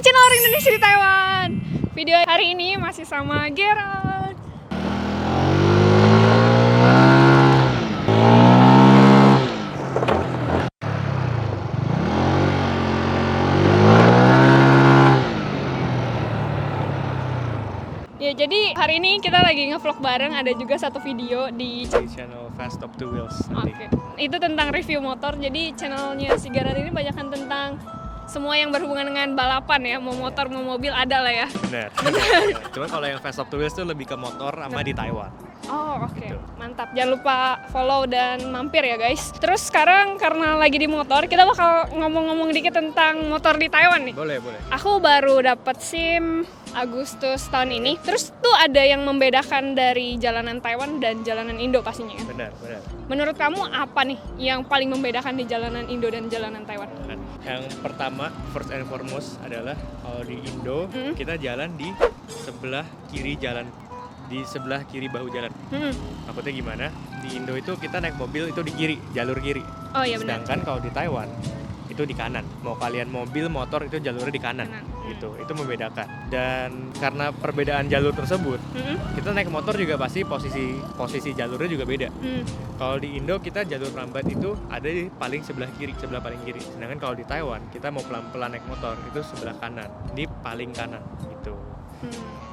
Channel Orang Indonesia di Taiwan. Video hari ini masih sama Gerald. Ya, jadi hari ini kita lagi nge-vlog bareng, ada juga satu video di channel Fast Top 2 Wheels. Oke. Itu tentang review motor. Jadi channelnya si Gerald ini banyakkan tentang semua yang berhubungan dengan balapan ya, mau motor mau mobil ada lah ya. Benar. Cuman kalau yang Fast Top 2 Wheels tuh lebih ke motor sama di Taiwan. Oh oke. Mantap, jangan lupa follow dan mampir ya guys. Terus sekarang karena lagi di motor, kita bakal ngomong-ngomong dikit tentang motor di Taiwan nih. Boleh. Aku baru dapat SIM Agustus tahun ini. Terus tuh ada yang membedakan dari jalanan Taiwan dan jalanan Indo pastinya kan? Benar. Menurut kamu apa nih yang paling membedakan di jalanan Indo dan jalanan Taiwan? Yang pertama, first and foremost adalah kalau di Indo kita jalan di sebelah kiri jalan, di sebelah kiri bahu jalan. Maksudnya gimana? Di Indo itu kita naik mobil itu di kiri, jalur kiri. Oh iya benar. Sedangkan kalau di Taiwan itu di kanan. Mau kalian mobil, motor itu jalurnya di kanan. Gitu. Itu membedakan. Dan karena perbedaan jalur tersebut, kita naik motor juga pasti posisi jalurnya juga beda. Kalau di Indo kita jalur lambat itu ada di paling sebelah paling kiri. Sedangkan kalau di Taiwan kita mau pelan-pelan naik motor itu sebelah kanan, di paling kanan gitu.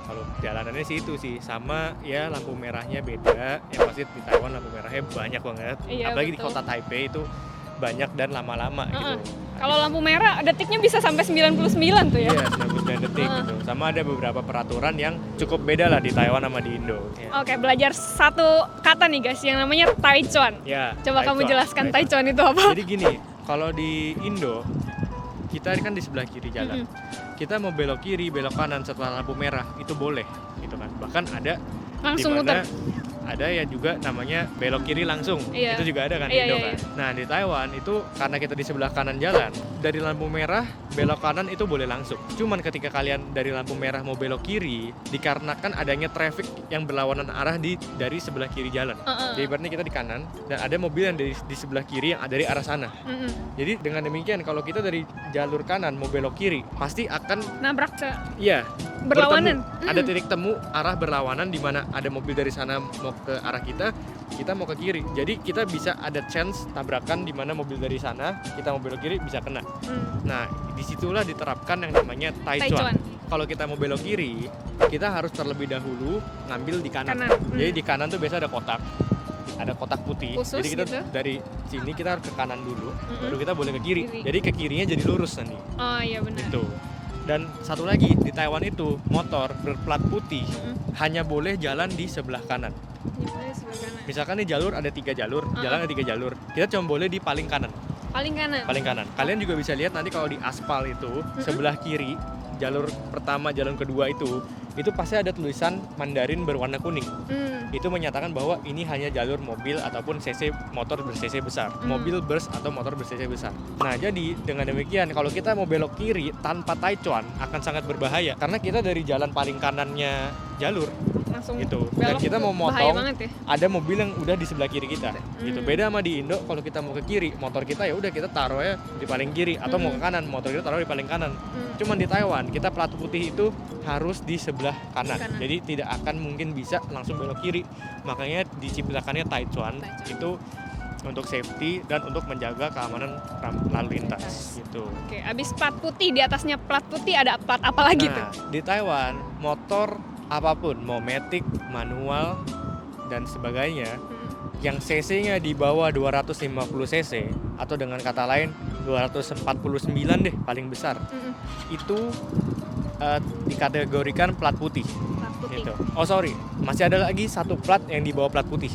Kalau jalanannya sih itu sih sama ya, lampu merahnya beda. Yang pasti di Taiwan lampu merahnya banyak banget. Iya, apalagi betul. di kota Taipei itu banyak dan lama-lama gitu. Kalau lampu merah detiknya bisa sampai 99 tuh ya. Iya, 99 detik gitu. Sama ada beberapa peraturan yang cukup beda lah di Taiwan sama di Indo. Ya. Oke, belajar satu kata nih guys yang namanya Taichuan. Ya, Coba kamu Taichuan. jelaskan Taichuan itu apa? Jadi gini, kalau di Indo kita kan di sebelah kiri jalan. Kita mau belok kiri, belok kanan setelah lampu merah itu boleh gitu kan. Bahkan ada Langsung dimana muter. ada ya juga namanya belok kiri langsung. Iya. Itu juga ada kan Iya, di Indo iya, kan. Nah, di Taiwan itu karena kita di sebelah kanan jalan, dari lampu merah belok kanan itu boleh langsung. Cuman ketika kalian dari lampu merah mau belok kiri, dikarenakan adanya traffic yang berlawanan arah dari sebelah kiri jalan. Jadi ibaratnya kita di kanan dan ada mobil yang di sebelah kiri yang dari arah sana. Jadi dengan demikian kalau kita dari jalur kanan mau belok kiri, pasti akan Nabrak ke iya, berlawanan. bertemu. Ada titik temu arah berlawanan di mana ada mobil dari sana mau ke arah kita mau ke kiri. Jadi kita bisa ada chance tabrakan di mana mobil dari sana, kita mau belok kiri bisa kena. Nah, disitulah diterapkan yang namanya Taichuan. Kalau kita mau belok kiri, kita harus terlebih dahulu ngambil di kanan. Jadi di kanan tuh biasa ada kotak putih. Khusus jadi kita gitu? dari sini kita harus ke kanan dulu, baru kita boleh ke kiri. Jadi ke kirinya jadi lurus nanti. Oh iya benar. Gitu. Dan satu lagi di Taiwan itu motor berplat putih hanya boleh jalan di sebelah kanan. Misalkan nih jalur ada 3 jalur, jalan ada 3 jalur, kita cuma boleh di paling kanan. Paling kanan. Kalian juga bisa lihat nanti kalau di aspal itu sebelah kiri jalur pertama, jalur kedua itu pasti ada tulisan Mandarin berwarna kuning. Itu menyatakan bahwa ini hanya jalur mobil ataupun CC motor ber-CC besar, mobil bus atau motor ber-CC besar. Nah, jadi dengan demikian kalau kita mau belok kiri tanpa Taichuan akan sangat berbahaya karena kita dari jalan paling kanannya jalur langsung gitu. Dan belok kita tuh mau bahaya motong, banget ya. ada mobil yang udah di sebelah kiri kita gitu. Beda sama di Indo, kalau kita mau ke kiri, motor kita ya udah kita taruhnya di paling kiri, atau mau ke kanan, motor kita taruh di paling kanan. Cuman di Taiwan kita plat putih itu harus di sebelah kanan. Jadi tidak akan mungkin bisa langsung belok kiri. Makanya diciptakannya Taichuan itu untuk safety dan untuk menjaga keamanan lalu lintas gitu. Oke, abis plat putih, di atasnya plat putih ada plat apa lagi tuh? Di Taiwan motor apapun, mau matic, manual dan sebagainya, yang cc-nya di bawah 250 cc atau dengan kata lain 249 deh paling besar, itu dikategorikan plat putih. Plat putih. Gitu. Oh sorry, masih ada lagi satu plat yang di bawah plat putih.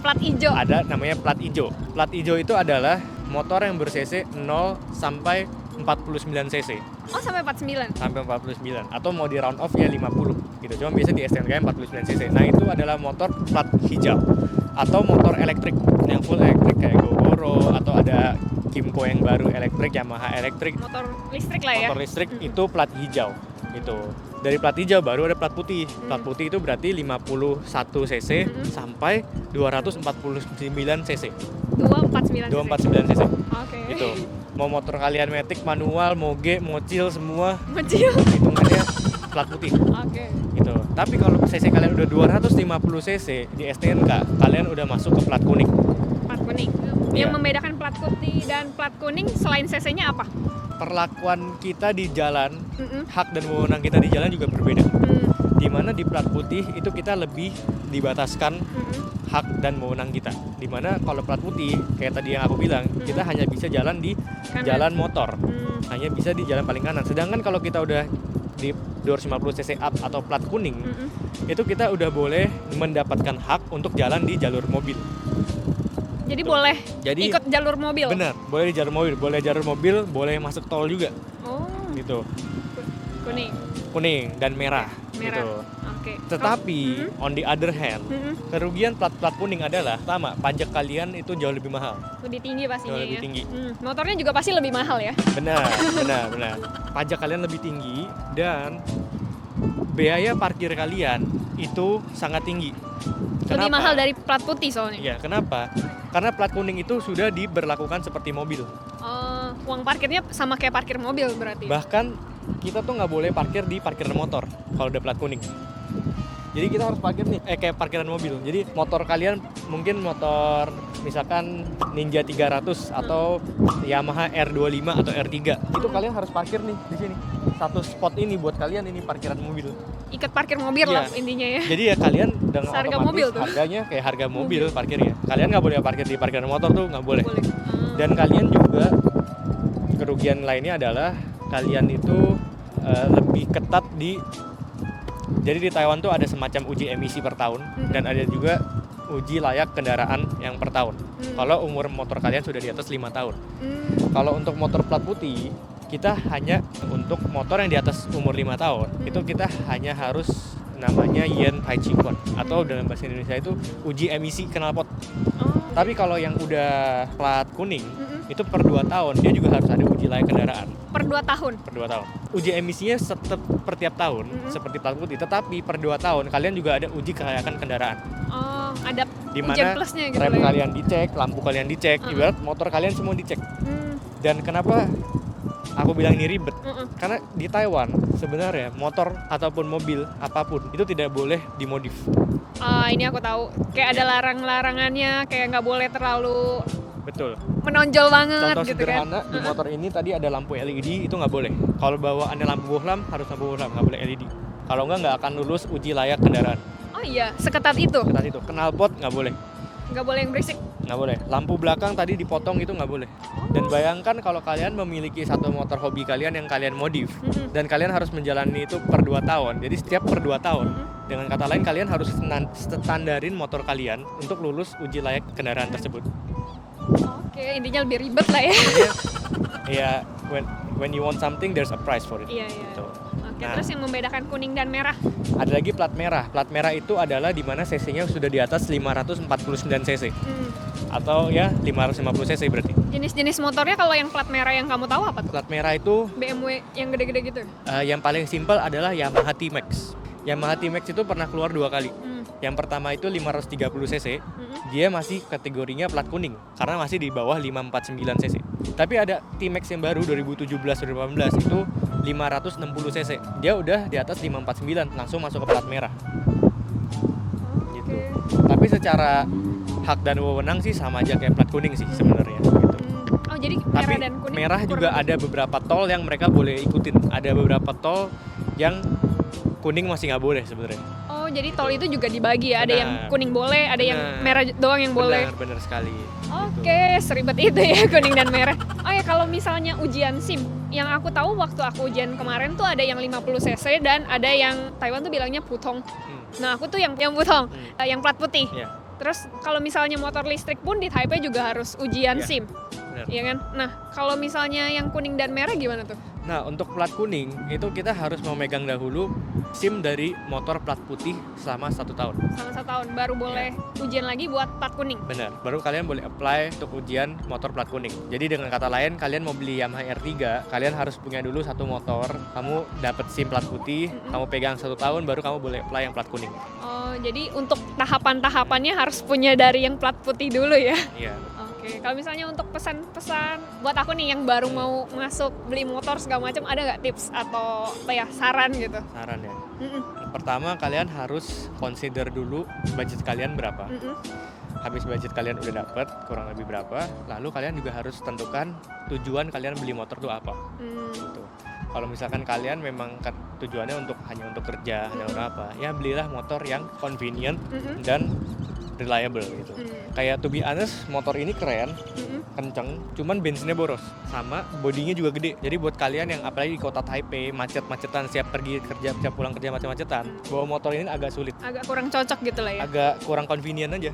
Plat hijau. Ada namanya plat hijau. Plat hijau itu adalah motor yang ber-cc 0 sampai 49 cc. Oh, sampai 49. Sampai 49, atau mau di round off ya 50 gitu. Cuma biasa di STNK 49 cc. Nah, itu adalah motor plat hijau atau motor elektrik yang full elektrik kayak Gogoro, atau ada Kymco yang baru elektrik, Yamaha elektrik. Motor listrik lah ya. Motor listrik itu plat hijau gitu. Dari plat hijau baru ada plat putih. Plat putih itu berarti 51 cc sampai 249 cc. 249. 249 cc. Oke. Gitu. Mau motor kalian matic, manual, moge, mocil semua Kecil. hitungannya plat putih. Oke. Gitu. Tapi kalau cc kalian udah 250 cc di STNK, kalian udah masuk ke plat kuning. Plat kuning. Iya. Yang membedakan plat putih dan plat kuning selain cc-nya apa? Perlakuan kita di jalan, hak dan wewenang kita di jalan juga berbeda. Dimana di plat putih itu kita lebih dibataskan hak dan wewenang kita. Dimana kalau plat putih, kayak tadi yang aku bilang, kita hanya bisa jalan di Kanan. jalan motor, hanya bisa di jalan paling kanan. Sedangkan kalau kita udah di 250 cc up atau plat kuning, itu kita udah boleh mendapatkan hak untuk jalan di jalur mobil. Jadi boleh ikut jalur mobil? Benar, boleh di jalur mobil, boleh masuk tol juga. Oh, Gitu. Kuning dan merah. merah. Gitu. Oke. Tetapi on the other hand, kerugian plat kuning adalah sama, pajak kalian itu jauh lebih mahal. Lebih tinggi pastinya Jauh lebih ya. tinggi. Motornya juga pasti lebih mahal ya. Benar. Pajak kalian lebih tinggi dan biaya parkir kalian itu sangat tinggi. Lebih mahal dari plat putih soalnya. Iya, kenapa? Karena plat kuning itu sudah diberlakukan seperti mobil. Uang parkirnya sama kayak parkir mobil berarti. Bahkan kita tuh nggak boleh parkir di parkiran motor kalau udah plat kuning. Jadi kita harus parkir nih, kayak parkiran mobil. Jadi motor kalian mungkin motor misalkan Ninja 300 atau Yamaha R25 atau R3. Itu kalian harus parkir nih di sini. Satu spot ini buat kalian, ini parkiran mobil. Ikut parkir mobil lah intinya ya. Jadi ya kalian dengan Seharga otomatis mobil tuh. harganya kayak harga mobil parkirnya. Kalian nggak boleh parkir di parkiran motor tuh, nggak boleh. Dan kalian juga kerugian lainnya adalah kalian itu lebih ketat jadi di Taiwan tuh ada semacam uji emisi per tahun dan ada juga uji layak kendaraan yang per tahun. Kalau umur motor kalian sudah di atas 5 tahun. Kalau untuk motor plat putih, kita hanya untuk motor yang di atas umur 5 tahun, itu kita hanya harus namanya Yen Haichikwan atau dalam bahasa Indonesia itu uji emisi knalpot. Tapi kalau yang udah plat kuning, itu per 2 tahun dia juga harus ada uji layak kendaraan. Per 2 tahun? Per 2 tahun. Uji emisinya per tiap tahun, seperti plat putih, tetapi per 2 tahun kalian juga ada uji kelayakan kendaraan. Oh, ada dimana ujian plusnya gitu rem ya? kalian dicek, lampu kalian dicek, ibarat motor kalian semua dicek. Dan kenapa aku bilang ini ribet? Karena di Taiwan sebenarnya motor ataupun mobil apapun itu tidak boleh dimodif. Ini aku tahu. Kayak ada larang-larangannya, kayak nggak boleh terlalu Betul. menonjol banget Contoh gitu sederhana kan. di motor ini tadi ada lampu LED, itu nggak boleh. Kalau bawaannya lampu bohlam harus lampu bohlam, nggak boleh LED. Kalau nggak akan lulus uji layak kendaraan. Oh iya, seketat itu. Ketat itu. Knalpot nggak boleh. Nggak boleh yang berisik. Nggak boleh. Lampu belakang tadi dipotong itu nggak boleh. Dan bayangkan kalau kalian memiliki satu motor hobi kalian yang kalian modif dan kalian harus menjalani itu per 2 tahun. Jadi setiap per 2 tahun. Dengan kata lain kalian harus standarin motor kalian untuk lulus uji layak kendaraan tersebut. Oke, intinya lebih ribet lah ya. Iya, when you want something there's a price for it. Iya. Gitu. Oke, terus yang membedakan kuning dan merah? Ada lagi plat merah. Plat merah itu adalah di mana cc-nya sudah di atas 549 cc. Atau ya 550 cc berarti. Jenis-jenis motornya kalau yang plat merah yang kamu tahu apa tuh? Plat merah itu BMW yang gede-gede gitu? yang paling simpel adalah Yamaha T-Max. Yamaha T-Max itu pernah keluar 2 kali. Yang pertama itu 530 cc, dia masih kategorinya plat kuning karena masih di bawah 549 cc. Tapi ada T-Max yang baru 2017-2018 itu 560 cc. Dia udah di atas 549, langsung masuk ke plat merah. Gitu. Tapi secara hak dan wewenang sih sama aja kayak plat kuning sih sebenarnya gitu. Oh, jadi merah Tapi dan kuning. merah juga ada beberapa tol yang mereka boleh ikutin. Ada beberapa tol yang kuning masih nggak boleh sebenarnya. Oh, jadi tol itu juga dibagi ya. Ada yang Benar. kuning boleh, ada yang Benar. merah doang yang boleh. Benar sekali. Oke, seribet itu ya kuning dan merah. Oh ya, kalau misalnya ujian SIM, yang aku tahu waktu aku ujian kemarin tuh ada yang 50 cc dan ada yang Taiwan tuh bilangnya putong. Nah, aku tuh yang putong, yang plat putih. Iya. Terus kalau misalnya motor listrik pun di Taipei juga harus ujian Iya. SIM. Benar. Iya kan? Nah, kalau misalnya yang kuning dan merah gimana tuh? Nah, untuk plat kuning itu kita harus memegang dahulu SIM dari motor plat putih selama 1 tahun. Sama 1 tahun baru boleh ujian lagi buat plat kuning. Benar, baru kalian boleh apply untuk ujian motor plat kuning. Jadi dengan kata lain, kalian mau beli Yamaha R3, kalian harus punya dulu 1 motor, kamu dapat SIM plat putih, kamu pegang 1 tahun, baru kamu boleh apply yang plat kuning. Oh, jadi untuk tahapan-tahapannya harus punya dari yang plat putih dulu ya? Iya. Oke, kalau misalnya untuk pesan-pesan buat aku nih yang baru mau masuk beli motor segala macam, ada nggak tips atau apa ya saran gitu? Saran ya. Pertama, kalian harus consider dulu budget kalian berapa. Habis budget kalian udah dapet kurang lebih berapa, lalu kalian juga harus tentukan tujuan kalian beli motor tuh apa. Gitu. Kalau misalkan kalian memang tujuannya hanya untuk kerja, hanya untuk apa, ya belilah motor yang convenient dan reliable gitu. Kayak to be honest, motor ini keren, kenceng, cuman bensinnya boros, sama bodinya juga gede. Jadi buat kalian yang apalagi di kota Taipei, macet-macetan, siap pergi kerja, siap pulang kerja macet-macetan, bawa motor ini agak sulit. Agak kurang cocok gitu lah ya? Agak kurang convenient aja.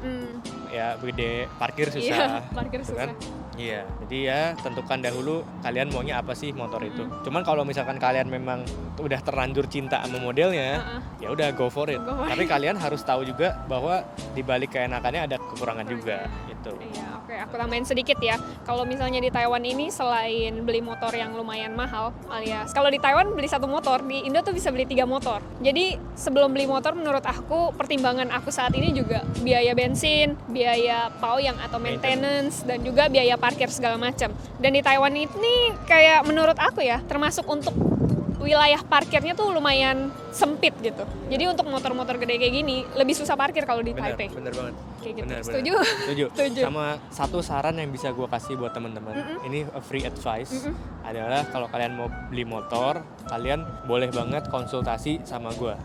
Ya gede, parkir susah. Iya, parkir gitu susah. kan? Iya, jadi ya tentukan dahulu kalian maunya apa sih motor itu. Cuman kalau misalkan kalian memang udah terlanjur cinta sama modelnya, ya udah go for it. Tapi kalian harus tahu juga bahwa di balik keenakannya ada kekurangan juga gitu. Iya, oke, aku tambahin sedikit ya. Kalau misalnya di Taiwan ini selain beli motor yang lumayan mahal, alias kalau di Taiwan beli 1 motor, di Indo tuh bisa beli 3 motor. Jadi sebelum beli motor menurut aku pertimbangan aku saat ini juga biaya bensin, biaya paoyang atau maintenance dan juga biaya parkir segala macam. Dan di Taiwan ini kayak menurut aku ya termasuk untuk wilayah parkirnya tuh lumayan sempit gitu. Jadi untuk motor-motor gede kayak gini lebih susah parkir kalau di Taipei. Bener banget. Kayak gitu. Bener. Setuju? Setuju. Sama satu saran yang bisa gue kasih buat teman-teman, ini a free advice adalah kalau kalian mau beli motor, kalian boleh banget konsultasi sama gue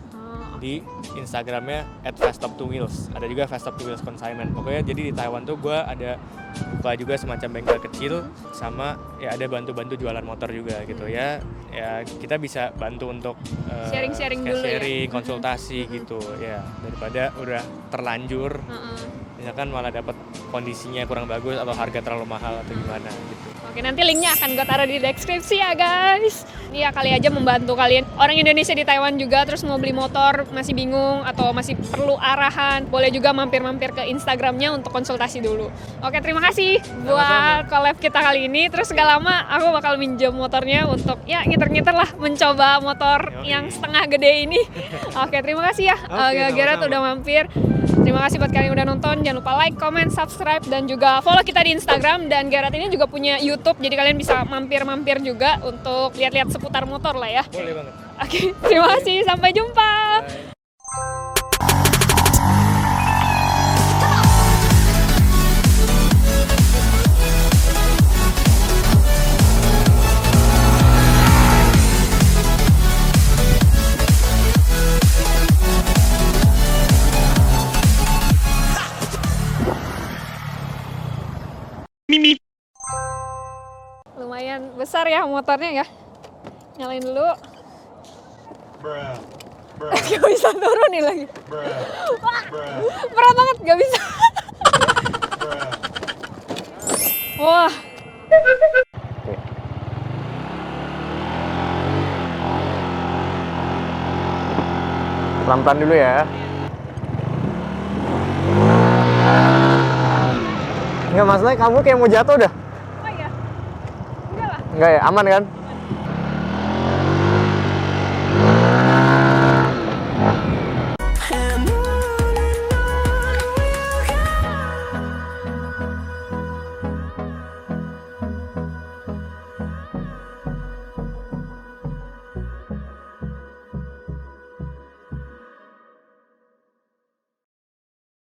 di Instagramnya @faststop2wheels. Ada juga faststop2wheels consignment. Pokoknya jadi di Taiwan tuh gue ada buka juga semacam bengkel kecil, sama ya ada bantu-bantu jualan motor juga gitu ya. Ya kita bisa bantu untuk sharing-sharing dulu ya. konsultasi gitu ya, daripada udah terlanjur misalkan malah dapat kondisinya kurang bagus atau harga terlalu mahal atau gimana gitu. Oke, nanti linknya akan gue taruh di deskripsi ya guys. Iya, kali aja membantu kalian orang Indonesia di Taiwan juga terus mau beli motor masih bingung atau masih perlu arahan, boleh juga mampir-mampir ke Instagramnya untuk konsultasi dulu. Oke, terima kasih buat collab kita kali ini. Terus gak lama aku bakal minjem motornya untuk ya ngiter-ngiter lah mencoba motor yang setengah gede ini. Oke, terima kasih ya Gerard udah mampir. Terima kasih buat kalian yang udah nonton. Jangan lupa like, comment, subscribe, dan juga follow kita di Instagram. Dan Gerard ini juga punya YouTube, jadi kalian bisa mampir-mampir juga untuk lihat-lihat seputar motor lah ya. Boleh banget. Oke, terima kasih. Sampai jumpa. Bye. Lumayan besar ya motornya ya. Nyalain dulu. Gak bisa turun nih lagi. Wah, berat banget, gak bisa. Wah. Pelan-pelan dulu ya. Enggak, masalahnya kamu kayak mau jatuh dah. Oh iya. Enggak lah. Enggak ya, aman kan?